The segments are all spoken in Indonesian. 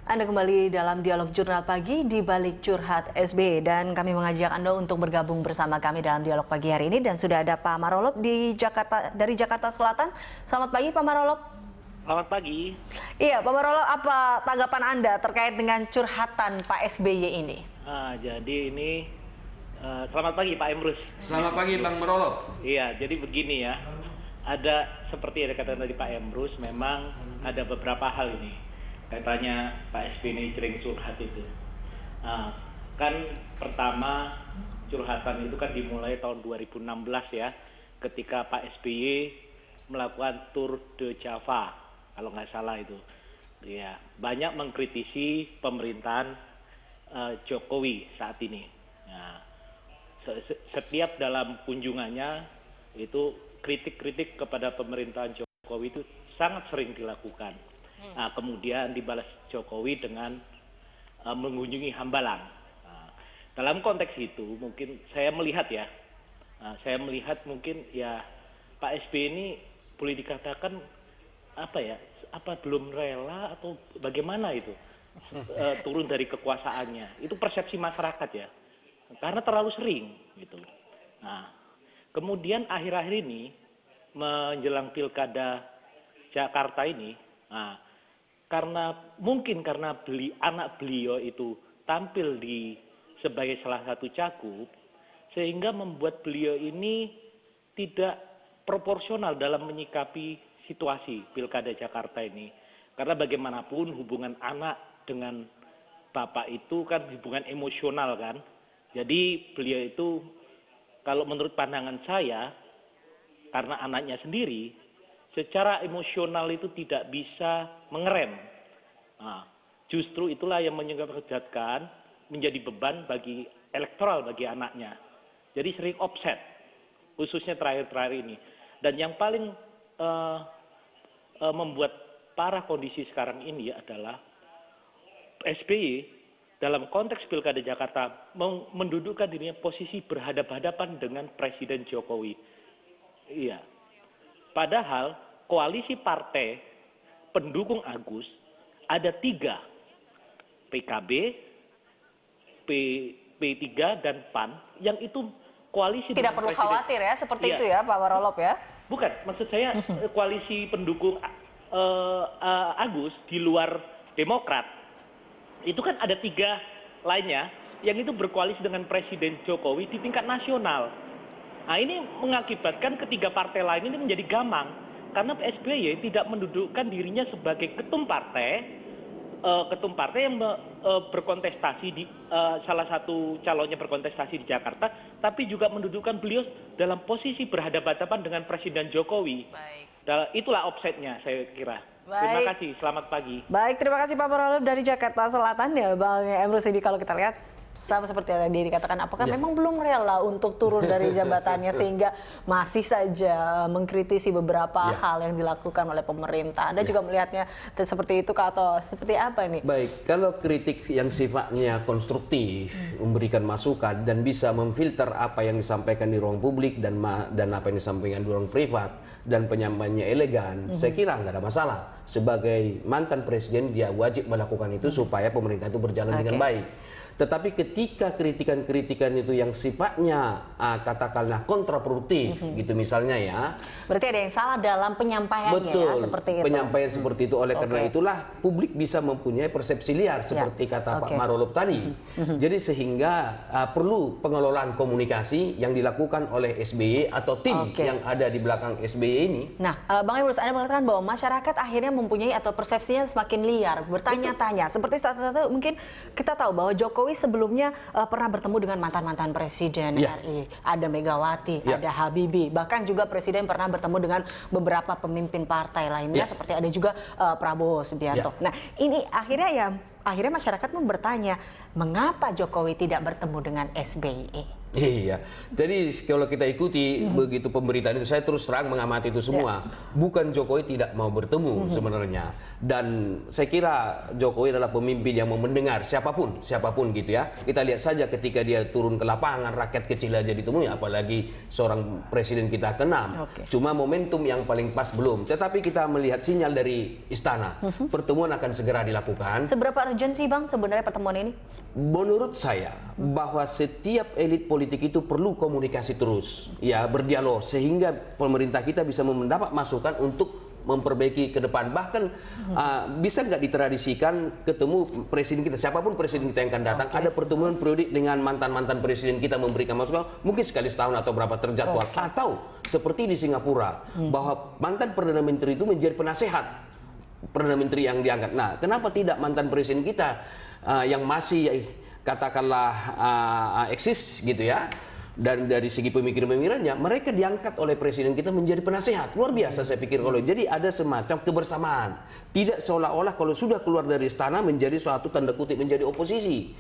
Anda kembali dalam Dialog Jurnal Pagi di Balik Curhat SBY dan kami mengajak Anda untuk bergabung bersama kami dalam dialog pagi hari ini dan sudah ada Pak Marolop dari Jakarta Selatan. Selamat pagi Pak Marolop. Selamat pagi. Iya Pak Marolop, apa tanggapan Anda terkait dengan curhatan Pak SBY ini? Jadi ini selamat pagi Pak Emrus. Selamat pagi Bang Marolop. Iya, jadi begini ya. Ada seperti yang dikatakan tadi Pak Emrus, memang ada beberapa hal ini. Katanya Pak SBY ini sering curhat itu. Kan pertama curhatan itu kan dimulai tahun 2016 ya, ketika Pak SBY melakukan Tour de Java, kalau nggak salah itu. Ya, banyak mengkritisi pemerintahan Jokowi saat ini. Nah, setiap dalam kunjungannya itu kritik-kritik kepada pemerintahan Jokowi itu sangat sering dilakukan. Nah, kemudian dibalas Jokowi dengan mengunjungi Hambalang. Dalam konteks itu mungkin saya melihat mungkin ya Pak SBY ini boleh dikatakan apa belum rela atau bagaimana itu turun dari kekuasaannya. Itu persepsi masyarakat ya, karena terlalu sering gitu. Nah, kemudian akhir-akhir ini menjelang pilkada Jakarta ini, karena anak beliau itu tampil sebagai salah satu cagup, sehingga membuat beliau ini tidak proporsional dalam menyikapi situasi pilkada Jakarta ini. Karena bagaimanapun hubungan anak dengan bapak itu kan hubungan emosional kan. Jadi beliau itu kalau menurut pandangan saya, karena anaknya sendiri, secara emosional itu tidak bisa mengerem. Justru itulah yang menyebabkan menjadi beban bagi elektoral bagi anaknya. Jadi sering offset, khususnya terakhir-terakhir ini. Dan yang paling membuat parah kondisi sekarang ini adalah SBY dalam konteks pilkada Jakarta mendudukkan dirinya posisi berhadapan-hadapan dengan Presiden Jokowi. Iya. Padahal koalisi partai pendukung Agus ada 3, PKB, P3 dan PAN, yang itu koalisi tidak perlu khawatir ya seperti itu ya Pak Marolop ya? Bukan, maksud saya koalisi pendukung Agus di luar Demokrat itu kan ada 3 lainnya yang itu berkoalisi dengan Presiden Jokowi di tingkat nasional. Nah, ini mengakibatkan ketiga partai lain ini menjadi gamang karena SBY tidak mendudukkan dirinya sebagai ketum partai yang berkontestasi di salah satu calonnya berkontestasi di Jakarta, tapi juga mendudukkan beliau dalam posisi berhadapan-hadapan dengan Presiden Jokowi. Baik. Itulah offsetnya saya kira. Baik. Terima kasih, selamat pagi. Baik, terima kasih Pak Marolop dari Jakarta Selatan ya Bang Emrus. Ini kalau kita lihat sama seperti yang tadi dikatakan, apakah memang belum rela untuk turun dari jabatannya sehingga masih saja mengkritisi beberapa hal yang dilakukan oleh pemerintah. Anda juga melihatnya seperti itu atau seperti apa ini? Baik, kalau kritik yang sifatnya konstruktif, memberikan masukan dan bisa memfilter apa yang disampaikan di ruang publik dan apa yang disampaikan di ruang privat dan penyampaiannya elegan, saya kira nggak ada masalah. Sebagai mantan presiden dia wajib melakukan itu supaya pemerintah itu berjalan dengan baik. Tetapi ketika kritikan-kritikan itu yang sifatnya katakanlah kontraproduktif gitu misalnya ya. Berarti ada yang salah dalam penyampaiannya. Betul, ya, seperti itu. Penyampaian seperti itu. Oleh karena itulah publik bisa mempunyai persepsi liar seperti kata Pak Marolop tadi. Jadi sehingga perlu pengelolaan komunikasi yang dilakukan oleh SBY atau tim yang ada di belakang SBY ini. Nah, Bang Emrus, Anda mengatakan bahwa masyarakat akhirnya mempunyai atau persepsinya semakin liar, bertanya-tanya. Seperti saat-saat mungkin kita tahu bahwa Jokowi sebelumnya pernah bertemu dengan mantan-mantan presiden RI, ada Megawati, ada Habibie, bahkan juga presiden pernah bertemu dengan beberapa pemimpin partai lainnya seperti ada juga Prabowo Subianto. Nah, ini akhirnya masyarakat pun bertanya, mengapa Jokowi tidak bertemu dengan SBY? Iya, jadi kalau kita ikuti begitu pemberitaan itu, saya terus terang mengamati itu semua. Bukan Jokowi tidak mau bertemu sebenarnya, Dan saya kira Jokowi adalah pemimpin yang mau mendengar siapapun gitu ya. Kita lihat saja ketika dia turun ke lapangan, rakyat kecil aja ditemui, apalagi seorang presiden kita ke-6. Cuma momentum yang paling pas belum. Tetapi kita melihat sinyal dari istana, pertemuan akan segera dilakukan. Seberapa urgent sih Bang sebenarnya pertemuan ini? Menurut saya bahwa setiap elit politik itu perlu komunikasi terus, ya, berdialog sehingga pemerintah kita bisa mendapat masukan untuk memperbaiki ke depan. Bahkan bisa nggak ditradisikan ketemu presiden kita, siapapun presiden kita yang akan datang, ada pertemuan periodik dengan mantan-mantan presiden kita memberikan masukan, mungkin sekali setahun atau berapa terjadwal. Atau seperti di Singapura, bahwa mantan Perdana Menteri itu menjadi penasehat Perdana Menteri yang diangkat. Nah, kenapa tidak mantan presiden kita yang masih katakanlah eksis gitu ya, dan dari segi pemikiran-pemikirannya mereka diangkat oleh presiden kita menjadi penasehat. Luar biasa saya pikir kalau jadi ada semacam kebersamaan, tidak seolah-olah kalau sudah keluar dari istana menjadi suatu tanda kutip menjadi oposisi.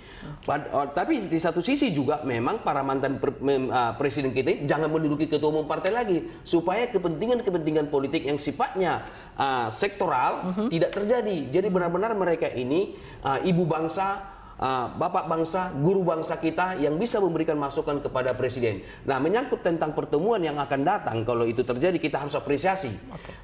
Tapi di satu sisi juga memang para mantan presiden kita ini jangan menduduki ketua umum partai lagi, supaya kepentingan-kepentingan politik yang sifatnya sektoral tidak terjadi. Jadi benar-benar mereka ini ibu bangsa, bapak bangsa, guru bangsa kita yang bisa memberikan masukan kepada presiden. Nah, menyangkut tentang pertemuan yang akan datang, kalau itu terjadi kita harus apresiasi.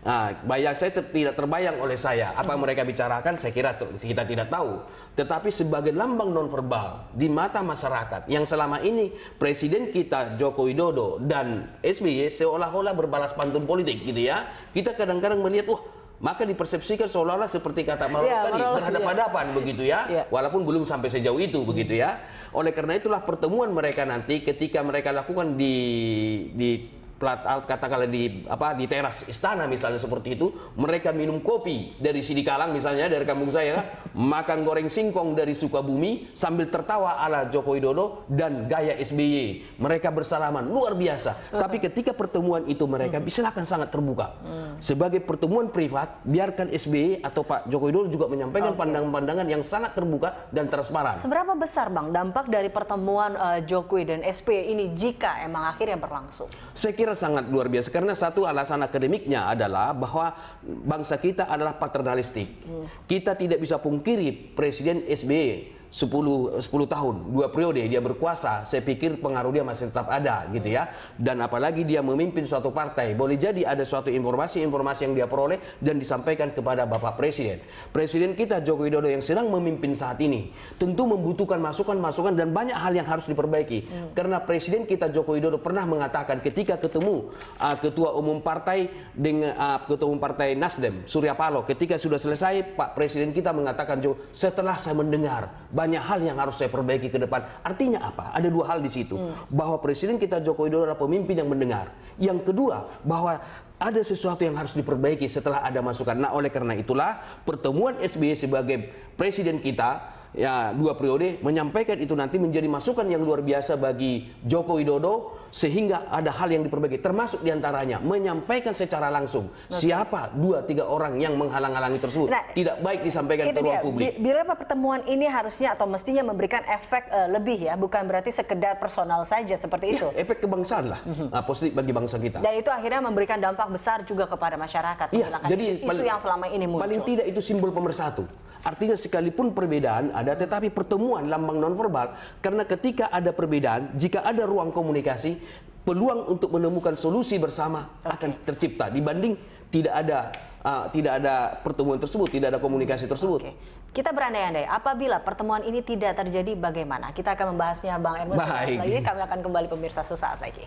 Saya tidak terbayang oleh saya apa mereka bicarakan, saya kira kita tidak tahu. Tetapi sebagai lambang nonverbal di mata masyarakat yang selama ini presiden kita Joko Widodo dan SBY seolah-olah berbalas pantun politik gitu ya. Kita kadang-kadang melihat, maka dipersepsikan seolah-olah seperti kata Maruf tadi, berhadapan-hadapan begitu ya, walaupun belum sampai sejauh itu begitu ya. Oleh karena itulah pertemuan mereka nanti ketika mereka lakukan di katakanlah di teras istana misalnya seperti itu, mereka minum kopi dari Sidikalang misalnya, dari kampung saya, makan goreng singkong dari Sukabumi sambil tertawa ala Joko Widodo dan gaya SBY. Mereka bersalaman luar biasa. Tapi ketika pertemuan itu mereka silakan sangat terbuka. Sebagai pertemuan privat, biarkan SBY atau Pak Joko Widodo juga menyampaikan pandangan-pandangan yang sangat terbuka dan transparan. Seberapa besar Bang dampak dari pertemuan Jokowi dan SBY ini jika emang akhirnya berlangsung? Saya kira sangat luar biasa, karena satu alasan akademiknya adalah bahwa bangsa kita adalah paternalistik. Kita tidak bisa pungkiri Presiden SBY 10 tahun, 2 periode dia berkuasa, saya pikir pengaruh dia masih tetap ada gitu ya. Dan apalagi dia memimpin suatu partai, boleh jadi ada suatu informasi yang dia peroleh dan disampaikan kepada Bapak Presiden. Presiden kita Joko Widodo yang sedang memimpin saat ini tentu membutuhkan masukan-masukan dan banyak hal yang harus diperbaiki. Karena Presiden kita Joko Widodo pernah mengatakan ketika ketemu Ketua Umum Partai dengan Ketua Umum Partai Nasdem, Surya Paloh, ketika sudah selesai, Pak Presiden kita mengatakan, setelah saya mendengar banyak hal yang harus saya perbaiki ke depan. Artinya apa? Ada 2 hal di situ. Bahwa Presiden kita Joko Widodo adalah pemimpin yang mendengar. Yang kedua, bahwa ada sesuatu yang harus diperbaiki setelah ada masukan. Nah, oleh karena itulah pertemuan SBY sebagai presiden kita, ya 2 periode, menyampaikan itu nanti menjadi masukan yang luar biasa bagi Joko Widodo, sehingga ada hal yang diperbaiki, termasuk diantaranya menyampaikan secara langsung siapa 2-3 orang yang menghalang-halangi tersebut. Tidak baik disampaikan ke ruang publik. Bila pertemuan ini harusnya atau mestinya memberikan efek lebih ya, bukan berarti sekedar personal saja seperti itu. Efek kebangsaan lah, positif bagi bangsa kita. Dan itu akhirnya memberikan dampak besar juga kepada masyarakat. Jadi isu yang selama ini muncul. Paling tidak itu simbol pemersatu. Artinya sekalipun perbedaan ada, tetapi pertemuan lambang nonverbal, karena ketika ada perbedaan, jika ada ruang komunikasi, peluang untuk menemukan solusi bersama akan tercipta dibanding tidak ada pertemuan tersebut, tidak ada komunikasi tersebut. Kita berandai-andai, apabila pertemuan ini tidak terjadi bagaimana? Kita akan membahasnya Bang Ernest lagi, kami akan kembali pemirsa sesaat lagi.